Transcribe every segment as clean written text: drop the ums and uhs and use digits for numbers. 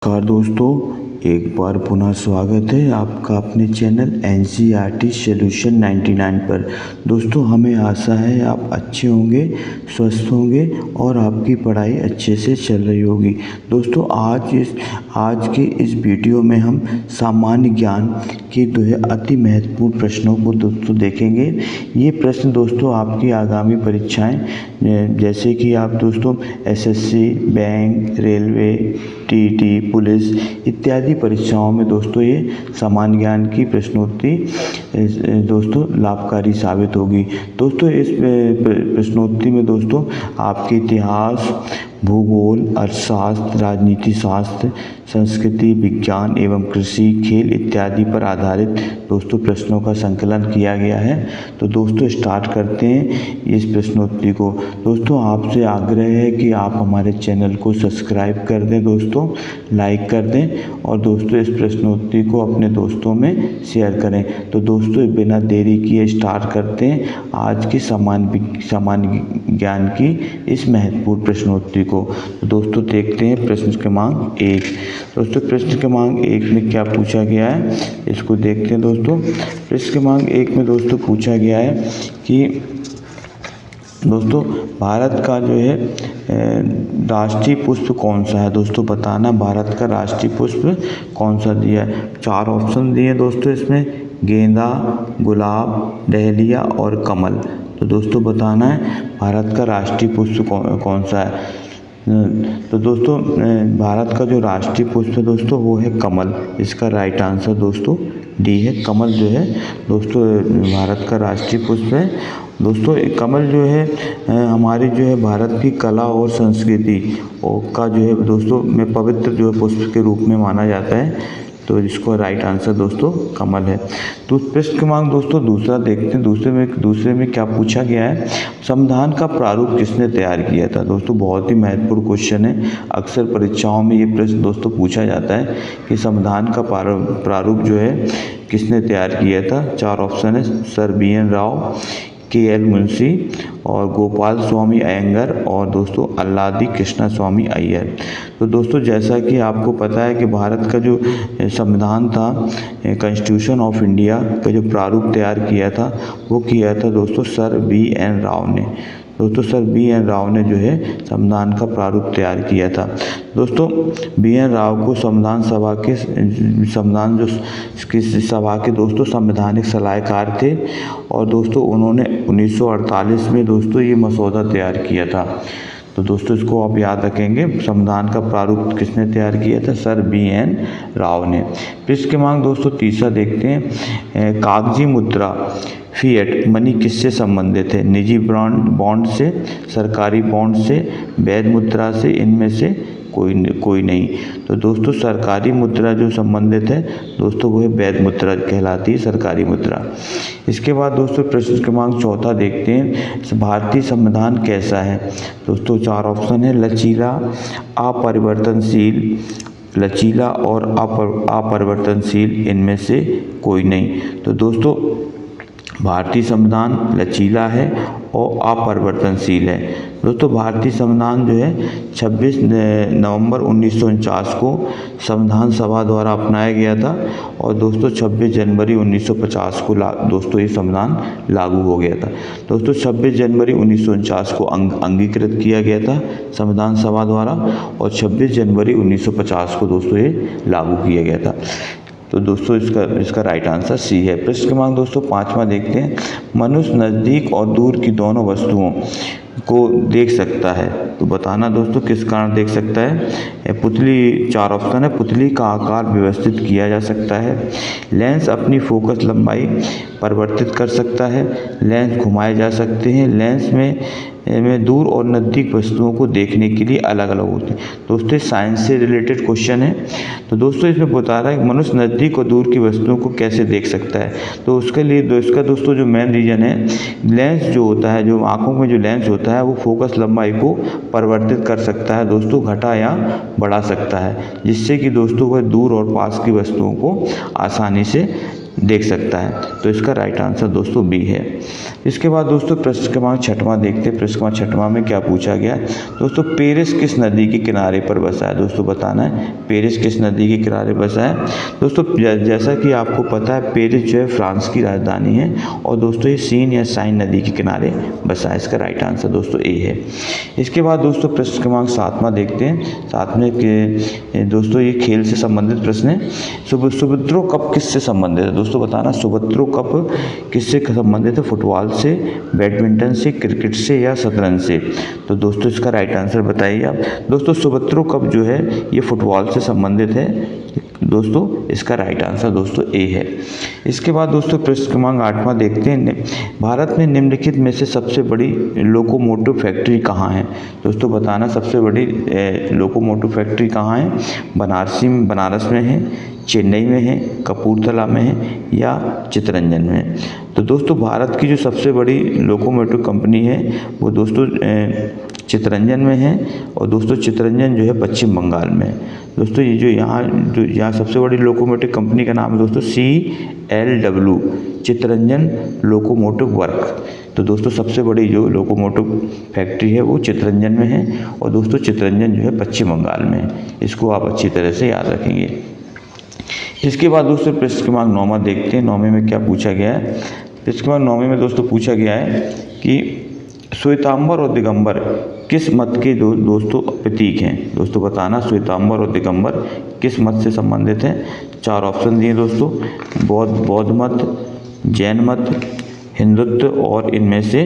नमस्कार दोस्तों, एक बार पुनः स्वागत है आपका अपने चैनल NCERT सॉल्यूशन 99 पर। दोस्तों, हमें आशा है आप अच्छे होंगे, स्वस्थ होंगे और आपकी पढ़ाई अच्छे से चल रही होगी। दोस्तों, आज के इस वीडियो में हम सामान्य ज्ञान के अति महत्वपूर्ण प्रश्नों को दोस्तों देखेंगे। ये प्रश्न दोस्तों आपकी आगामी परीक्षाएं जैसे कि आप दोस्तों SSC, bank, railway, TET, police इत्यादि परीक्षाओं में दोस्तों ये सामान्य ज्ञान की प्रश्नोत्तरी दोस्तों लाभकारी साबित होगी। दोस्तों, इस प्रश्नोत्तरी में दोस्तों आपके इतिहास, भूगोल, अर्थशास्त्र, राजनीति शास्त्र, संस्कृति, विज्ञान एवं कृषि, खेल इत्यादि पर आधारित दोस्तों प्रश्नों का संकलन किया गया है। तो दोस्तों स्टार्ट करते हैं इस प्रश्नोत्तरी को। दोस्तों, आपसे आग्रह है कि आप हमारे चैनल को सब्सक्राइब कर दें दोस्तों, लाइक कर दें और दोस्तों इस प्रश्नोत्तरी को अपने दोस्तों में शेयर करें। तो दोस्तों बिना देरी किए स्टार्ट करते हैं आज की सामान्य ज्ञान की इस महत्वपूर्ण प्रश्नोत्तरी को। तो दोस्तों देखते हैं प्रश्न क्रमांक 1। दोस्तों प्रश्न क्रमांक 1 में क्या पूछा गया है, इसको देखते हैं दोस्तों। प्रश्न क्रमांक 1 में दोस्तों पूछा गया है कि दोस्तों भारत का जो है राष्ट्रीय पुष्प कौन सा है। दोस्तों बताना भारत का राष्ट्रीय पुष्प कौन सा दिया है। 4 ऑप्शन दिए दोस्तों इसमें, गेंदा, गुलाब, डहलिया और कमल। तो दोस्तों बताना है भारत का राष्ट्रीय पुष्प कौन सा है। तो दोस्तों भारत का जो राष्ट्रीय पुष्प है दोस्तों वो है कमल। इसका राइट आंसर दोस्तों डी है। कमल जो है दोस्तों भारत का राष्ट्रीय पुष्प है। दोस्तों कमल जो है हमारी जो है भारत की कला और संस्कृति का जो है दोस्तों में पवित्र जो है पुष्प के रूप में माना जाता है। तो इसको राइट आंसर दोस्तों कमल है। तो प्रश्न क्रमांक दोस्तों दूसरा देखते हैं। दूसरे में क्या पूछा गया है, संविधान का प्रारूप किसने तैयार किया था। दोस्तों बहुत ही महत्वपूर्ण क्वेश्चन है। अक्सर परीक्षाओं में ये प्रश्न दोस्तों पूछा जाता है कि संविधान का प्रारूप जो है किसने तैयार किया था। 4 ऑप्शन है, sir BN Rao, KL Munshi और गोपाल स्वामी अयंगर और दोस्तों अल्लादी कृष्णा स्वामी अय्यर। तो दोस्तों जैसा कि आपको पता है कि भारत का जो संविधान था, कॉन्स्टिट्यूशन ऑफ इंडिया का जो प्रारूप तैयार किया था वो किया था दोस्तों सर BN राव ने। दोस्तों सर BN राव ने जो है संविधान का प्रारूप तैयार किया था। दोस्तों BN राव को संविधान सभा के दोस्तों संवैधानिक सलाहकार थे और दोस्तों उन्होंने 1948 में दोस्तों ये मसौदा तैयार किया था। तो दोस्तों इसको आप याद रखेंगे, संविधान का प्रारूप किसने तैयार किया था, सर BN राव ने। प्रश्न क्रमांक दोस्तों तीसरा देखते हैं, कागजी मुद्रा फिएट मनी किससे संबंधित है। निजी बॉन्ड से, सरकारी बॉन्ड से, वैध मुद्रा से, इनमें से कोई नहीं। तो दोस्तों सरकारी मुद्रा जो संबंधित है दोस्तों वो है वैध मुद्रा कहलाती है, सरकारी मुद्रा। इसके बाद दोस्तों प्रश्न क्रमांक चौथा देखते हैं, भारतीय संविधान कैसा है। दोस्तों 4 ऑप्शन है, लचीला, अपरिवर्तनशील, लचीला और अपरिवर्तनशील, इनमें से कोई नहीं। तो दोस्तों भारतीय संविधान लचीला है और अपरिवर्तनशील है। दोस्तों भारतीय संविधान जो है 26 नवंबर 1949 को संविधान सभा द्वारा अपनाया गया था और दोस्तों 26 जनवरी 1950 को दोस्तों ये संविधान लागू हो गया था। दोस्तों 26 जनवरी 1949 को अंगीकृत किया गया था संविधान सभा द्वारा और 26 जनवरी 1950 को दोस्तों ये लागू किया गया था। तो दोस्तों इसका राइट आंसर C है। प्रश्न क्रमांक दोस्तों 5वां देखते हैं, मनुष्य नज़दीक और दूर की दोनों वस्तुओं को देख सकता है। तो बताना दोस्तों किस कारण देख सकता है। पुतली, 4 ऑप्शन है, पुतली का आकार व्यवस्थित किया जा सकता है, लेंस अपनी फोकस लंबाई परिवर्तित कर सकता है, लेंस घुमाए जा सकते हैं, लेंस में दूर और नज़दीक वस्तुओं को देखने के लिए अलग अलग होते हैं। दोस्तों साइंस से रिलेटेड क्वेश्चन है। तो दोस्तों इसमें बता रहा है कि मनुष्य नज़दीक और दूर की वस्तुओं को कैसे देख सकता है। तो उसके लिए इसका दोस्तों जो मेन रीज़न है, लेंस जो होता है, जो आँखों में जो लेंस होता है वो फोकस लंबाई को परिवर्तित कर सकता है दोस्तों, घटा या बढ़ा सकता है, जिससे कि दोस्तों वह दूर और पास की वस्तुओं को आसानी से देख सकता है। तो इसका राइट आंसर दोस्तों बी है। इसके बाद दोस्तों प्रश्न क्रमांक 6वां देखते हैं। प्रश्न क्रमांक 6वां में क्या पूछा गया है दोस्तों, पेरिस किस नदी के किनारे पर बसा है। दोस्तों बताना है पेरिस किस नदी के किनारे बसा है। दोस्तों जैसा कि आपको पता है पेरिस जो है फ्रांस की राजधानी है और दोस्तों ये सीन या साइन नदी के किनारे बसा है। इसका राइट आंसर दोस्तों ए है। इसके बाद दोस्तों प्रश्न क्रमांक 7वां देखते हैं। 7वें के दोस्तों ये खेल से संबंधित प्रश्न है। सुब्रतो कप किससे संबंधित है। दोस्तों बताना सुब्रतो कप किससे संबंधित है। फुटबॉल से, बैडमिंटन से, क्रिकेट से या शतरंज से। तो दोस्तों इसका राइट आंसर बताइए आप। दोस्तों सुब्रतो कप जो है ये फुटबॉल से संबंधित है दोस्तों। इसका राइट आंसर दोस्तों ए है। इसके बाद दोस्तों प्रश्न क्रमांक 8वां देखते हैं। भारत में निम्नलिखित में से सबसे बड़ी लोकोमोटिव फैक्ट्री कहाँ है। दोस्तों बताना सबसे बड़ी लोकोमोटिव फैक्ट्री कहाँ है। बनारस में है, चेन्नई में है, कपूरथला में है या चित्तरंजन में है। तो दोस्तों भारत की जो सबसे बड़ी लोकोमोटिव कंपनी है वो दोस्तों चित्तरंजन में है और दोस्तों चित्तरंजन जो है पश्चिम बंगाल में है। दोस्तों ये जो यहाँ सबसे बड़ी लोकोमोटिव कंपनी का नाम है दोस्तों CLW चित्तरंजन लोकोमोटिव वर्क। तो दोस्तों सबसे बड़ी जो लोकोमोटिव फैक्ट्री है वो चित्तरंजन में है और दोस्तों चित्तरंजन जो है पश्चिम बंगाल में है। इसको आप अच्छी तरह से याद रखेंगे। इसके बाद दोस्तों प्रश्न क्रमांक 9वां देखते हैं। 9वें में क्या पूछा गया है। प्रश्न क्रमांक 9वें में दोस्तों पूछा गया है कि श्वेतांबर और दिगंबर किस मत के दोस्तों प्रतीक हैं। दोस्तों बताना श्वेतांबर और दिगंबर किस मत से संबंधित हैं। 4 ऑप्शन दिए दोस्तों, बौद्ध मत, जैन मत, हिंदुत्व और इनमें से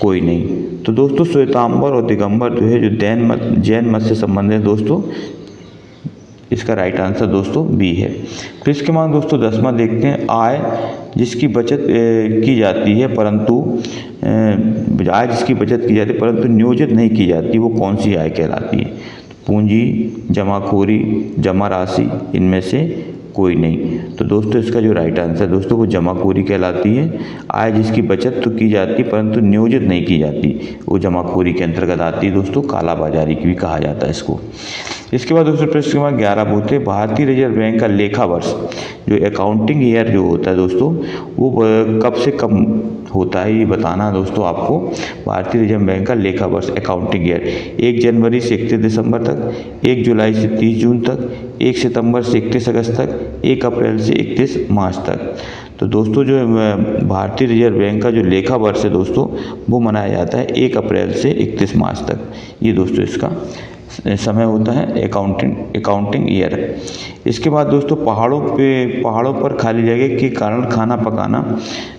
कोई नहीं। तो दोस्तों श्वेतांबर और दिगंबर जो है जो जैन मत से संबंधित है दोस्तों। इसका राइट आंसर दोस्तों बी है। फिर इसके बाद दोस्तों 10वां देखते हैं। आय जिसकी बचत की जाती है परंतु नियोजित नहीं की जाती वो कौन सी आय कहलाती है। पूंजी, जमाखोरी, जमा राशि, इनमें से कोई नहीं। तो दोस्तों इसका जो राइट आंसर दोस्तों वो जमाखोरी कहलाती है। आय जिसकी बचत तो की जाती है परंतु नियोजित नहीं की जाती वो जमाखोरी के अंतर्गत आती है दोस्तों। काला बाजारी भी कहा जाता है इसको। इसके बाद दोस्तों प्रश्न क्रमांक 11 बोलते हैं भारतीय रिजर्व बैंक का लेखा वर्ष जो अकाउंटिंग ईयर जो होता है दोस्तों वो कब से कब होता है ये बताना दोस्तों आपको। भारतीय रिजर्व बैंक का लेखा वर्ष अकाउंटिंग ईयर 1 जनवरी से 31 दिसंबर तक, 1 जुलाई से 30 जून तक, 1 सितंबर से 31 अगस्त तक, 1 अप्रैल से 31 मार्च तक। तो दोस्तों जो भारतीय रिजर्व बैंक का जो लेखा वर्ष है दोस्तों वो मनाया जाता है 1 अप्रैल से 31 मार्च तक। ये दोस्तों इसका समय होता है अकाउंटिंग ईयर। इसके बाद दोस्तों पहाड़ों पर खाली जगह के कारण खाना पकाना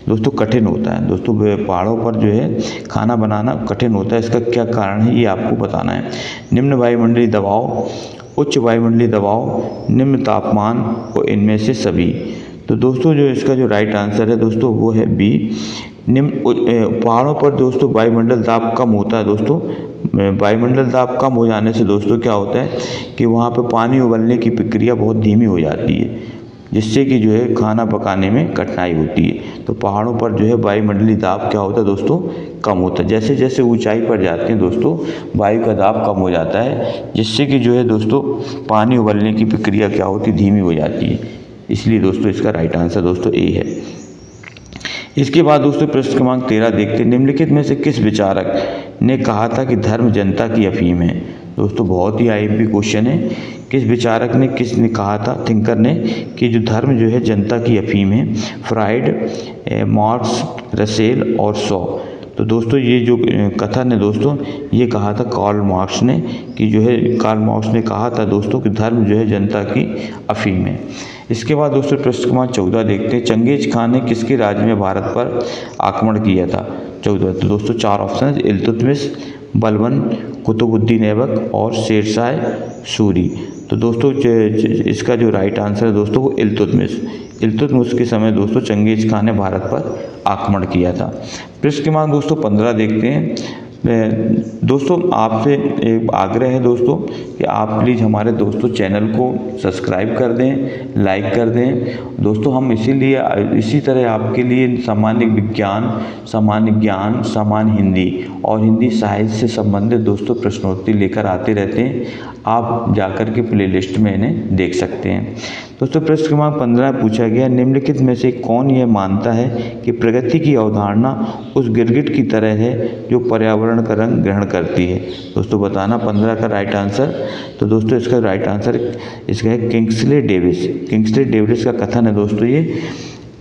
दोस्तों कठिन होता है। दोस्तों पहाड़ों पर जो है खाना बनाना कठिन होता है। इसका क्या कारण है ये आपको बताना है। निम्न वायुमंडलीय दबाव, उच्च वायुमंडलीय दबाव, निम्न तापमान और इनमें से सभी। तो दोस्तों जो इसका जो राइट आंसर है दोस्तों वो है बी। पहाड़ों पर दोस्तों वायुमंडल दाब कम होता है दोस्तों। वायुमंडल दाब कम हो जाने से दोस्तों क्या होता है कि वहाँ पे पानी उबलने की प्रक्रिया बहुत धीमी हो जाती है जिससे कि जो है खाना पकाने में कठिनाई होती है। तो पहाड़ों पर जो है वायुमंडलीय दाब क्या होता है दोस्तों कम होता है। जैसे जैसे ऊंचाई पर जाते हैं दोस्तों वायु का दाब कम हो जाता है जिससे कि जो है दोस्तों पानी उबलने की प्रक्रिया क्या होती है धीमी हो जाती है। इसलिए दोस्तों इसका राइट आंसर दोस्तों ए है। इसके बाद दोस्तों प्रश्न क्रमांक 13 देखते हैं। निम्नलिखित में से किस विचारक ने कहा था कि धर्म जनता की अफीम है। दोस्तों बहुत ही IMP क्वेश्चन है। किस विचारक ने किसने कहा था थिंकर ने कि जो धर्म जो है जनता की अफीम है। फ्राइड, मार्क्स, रसेल और शॉ। तो दोस्तों ये जो कथन है दोस्तों ये कहा था कार्ल मार्क्स ने कि जो है कार्ल मार्क्स ने कहा था दोस्तों कि धर्म जो है जनता की अफीम है। इसके बाद दोस्तों प्रश्न क्रमांक 14 देखते हैं। चंगेज खान ने किसके राज्य में भारत पर आक्रमण किया था। 14 तो दोस्तों 4 ऑप्शन है इल्तुतमिश, बलबन, कुतुबुद्दीन ऐबक और शेरशाह सूरी। तो दोस्तों इसका जो राइट आंसर है दोस्तों वो इल्तुतमिश के समय दोस्तों चंगेज खान ने भारत पर आक्रमण किया था। प्रश्न क्रमांक दोस्तों 15 देखते हैं। दोस्तों आपसे एक आग्रह है दोस्तों कि आप प्लीज़ हमारे दोस्तों चैनल को सब्सक्राइब कर दें, लाइक कर दें। दोस्तों हम इसी तरह आपके लिए सामान्य विज्ञान, सामान्य ज्ञान, सामान्य हिंदी और हिंदी साहित्य से संबंधित दोस्तों प्रश्नोत्तरी लेकर आते रहते हैं। आप जाकर के प्लेलिस्ट में इन्हें देख सकते हैं। दोस्तों प्रश्न क्रमांक 15 पूछा गया, निम्नलिखित में से कौन यह मानता है कि प्रगति की अवधारणा उस गिरगिट की तरह है जो पर्यावरण का रंग ग्रहण करती है। दोस्तों बताना 15 का राइट आंसर। तो दोस्तों इसका राइट आंसर इसका है किंग्सले डेविस। किंग्सले डेविस का कथन है दोस्तों ये।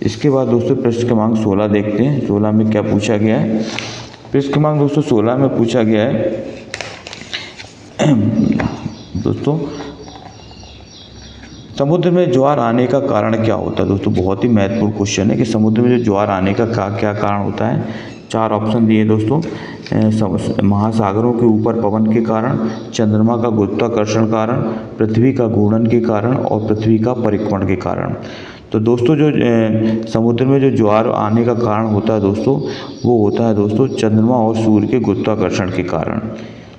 इसके बाद दोस्तों प्रश्न क्रमांक 16 देखते हैं, 16 में क्या पूछा गया है। प्रश्न क्रमांक दोस्तों 16 में पूछा गया है दोस्तों, समुद्र में ज्वार आने का कारण क्या होता है। दोस्तों बहुत ही महत्वपूर्ण क्वेश्चन है कि समुद्र में जो ज्वार आने का क्या कारण होता है। 4 ऑप्शन दिए दोस्तों, महासागरों के ऊपर पवन के कारण, चंद्रमा का गुरुत्वाकर्षण कारण, पृथ्वी का घूर्णन के कारण और पृथ्वी का परिक्रमण के कारण। तो दोस्तों जो समुद्र में जो ज्वार आने का कारण होता है दोस्तों, वो होता है दोस्तों चंद्रमा और सूर्य के गुरुत्वाकर्षण के कारण।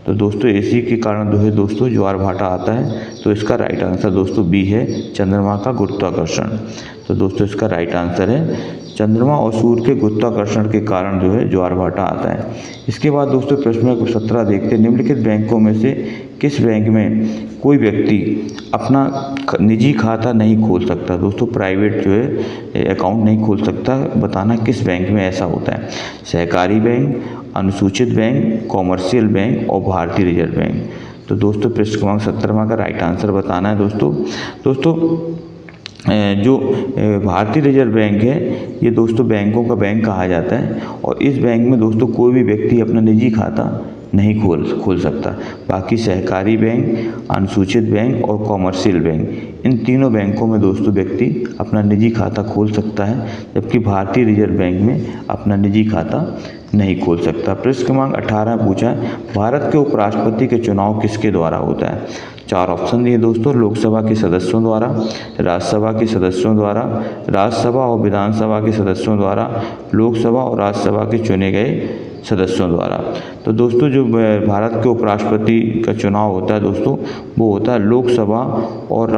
तो दोस्तों इसी के कारण जो है दोस्तों ज्वार भाटा आता है। तो इसका राइट आंसर दोस्तों बी है, चंद्रमा का गुरुत्वाकर्षण। तो दोस्तों इसका राइट आंसर है चंद्रमा और सूर्य के गुरुत्वाकर्षण के कारण जो है ज्वार भाटा आता है। इसके बाद दोस्तों प्रश्न 17 देखते हैं, निम्नलिखित बैंकों में से किस बैंक में कोई व्यक्ति अपना निजी खाता नहीं खोल सकता। दोस्तों प्राइवेट जो है अकाउंट नहीं खोल सकता, बताना किस बैंक में ऐसा होता है। सहकारी बैंक, अनुसूचित बैंक, कॉमर्शियल बैंक और भारतीय रिजर्व बैंक। तो दोस्तों प्रश्न क्रमांक 17 का राइट आंसर बताना है दोस्तों जो भारतीय रिजर्व बैंक है ये दोस्तों बैंकों का बैंक कहा जाता है और इस बैंक में दोस्तों कोई भी व्यक्ति अपना निजी खाता नहीं खोल सकता। बाकी सहकारी बैंक, अनुसूचित बैंक और कॉमर्शियल बैंक, इन तीनों बैंकों में दोस्तों व्यक्ति अपना निजी खाता खोल सकता है, जबकि भारतीय रिजर्व बैंक में अपना निजी खाता नहीं खोल सकता। प्रश्न क्रमांक 18 पूछा, भारत के उपराष्ट्रपति के चुनाव किसके द्वारा होता है। 4 ऑप्शन दिए दोस्तों, लोकसभा के सदस्यों द्वारा, राज्यसभा के सदस्यों द्वारा, राज्यसभा और विधानसभा के सदस्यों द्वारा, लोकसभा और राज्यसभा के चुने गए सदस्यों द्वारा। तो दोस्तों जो भारत के उपराष्ट्रपति का चुनाव होता है दोस्तों वो होता है लोकसभा और